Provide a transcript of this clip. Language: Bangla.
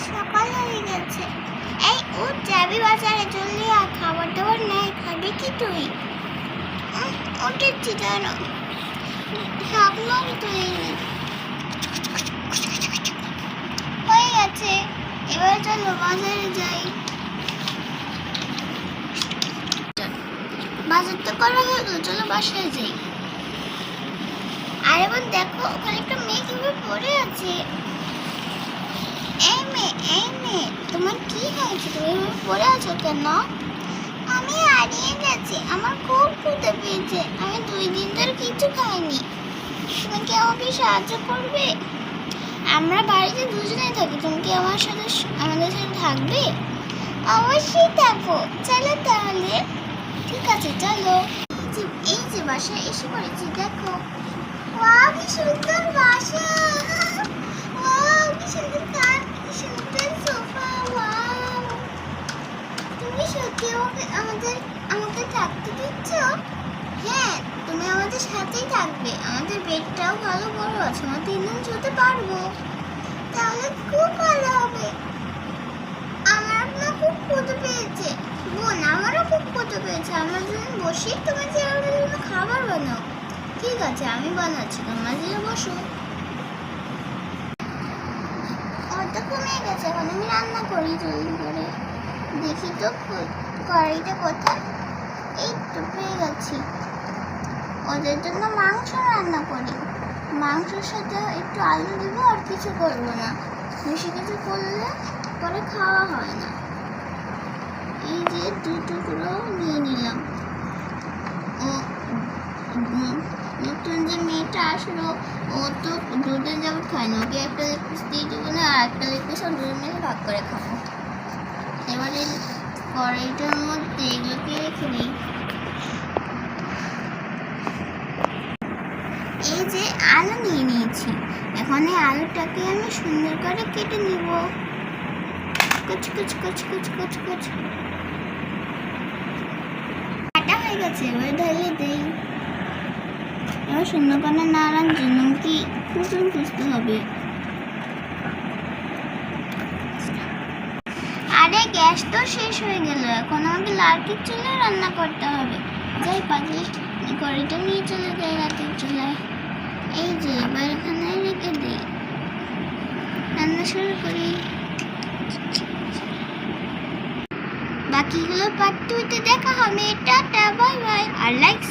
সকাল হয়ে গেছে। এই উঠ, যাবি বাজারে, জলদি আয়। খাবার দাবার নেই, খাবি কি তুই? উঠেছি, জানো হাফ মাল তুই হয়ে গেছে। এবার চলো বাজারে যাই। বাজার তো করা হয়ে গেল, চলো বাসায় যাই। আর এবার দেখো, ওখানে একটা মেয়ে কিভাবে পড়ে আছে। এই মেয়ে, তোমার কি হয়েছে? তুমি এভাবে পড়ে আছো কেন? আমি হারিয়ে গেছি, আমার খুব ক্ষুধা পেয়েছে। আমি 2 দিন ধরে কিছু খাইনি। তুমি কি আমাকে সাহায্য করবে? আমরা বাড়িতে দুজনেই থাকি, তুমি কি আমাদের সাথে থাকবে? অবশ্যই থাকবো। চলো তাহলে। ঠিক আছে, চলো। এই যে বাসায় এসে পড়েছি, দেখো। ওয়াও, কি সুন্দর বাসা। ওয়াও, কি সুন্দর কাঠ, কি সুন্দর সোফা। ওয়াও, তুমি সত্যি আমাকে থাকতে দিচ্ছ? হ্যাঁ, তুমি আমাদের সাথেই থাকবে। আমাদের বেডটাও ভালো বড় আছে, আমরা 3 জন শুতে পারবো। তাহলে খুব ভালো হবে। আমার না খুব ক্ষুধা পেয়েছে। বোন, আমারও খুব ক্ষুধা পেয়েছে। আমরা দুজন বসি, তুমি যে আমাদের জন্য খাবার বানাও। ঠিক আছে, আমি বানাচ্ছি, তোমরা যে বসো। ওটা কমে গেছে, এখন আমি রান্না করি জলদি করে। দেখি তো কড়াইটা কোথায়। এই তো পেয়ে গেছি। ওদের জন্য মাংস রান্না করি। মাংসের সাথে একটু আলু দিব, আর কিছু করবো না। বেশি কিছু করলে পরে খাওয়া হয় না। এই যে 2 টুকরো নিয়ে নিলাম। ও নতুন যে মেয়েটা আসলো, ও তো দুধের যাবত খায় না। ওকে একটা লেগ পিস দিয়ে দেবো না, আর একটা লেগ পিস দুজন মিলে ভাগ করে খাবো। এবারে কড়াইটার মধ্যে এগুলোকে রেখে দিই। এই যে আলু নিয়ে নিয়েছি, এখন এই আলুটাকে আমি সুন্দর করে কেটে নিব। কুচ কুচ কুচ কুচ কুচ কুচ কাটা হয়ে গেছে। এবার ঢেলে দেই। এবার সুন্দর করে নাড়ার জন্য কি কুচুন খুঁজতে হবে। আরে গ্যাস তো শেষ হয়ে গেল, এখন আমাকে লার্কির চুলায় রান্না করতে হবে। যাই পাতলি কড়াইটা নিয়ে চলে যাই লার্কির চুলায়। এই যে এবার এখানে রেখে দিই, রান্না শুরু করি। বাকিগুলো পার্ট 2-তে দেখা হবে। Tata, bye bye. আর লাইক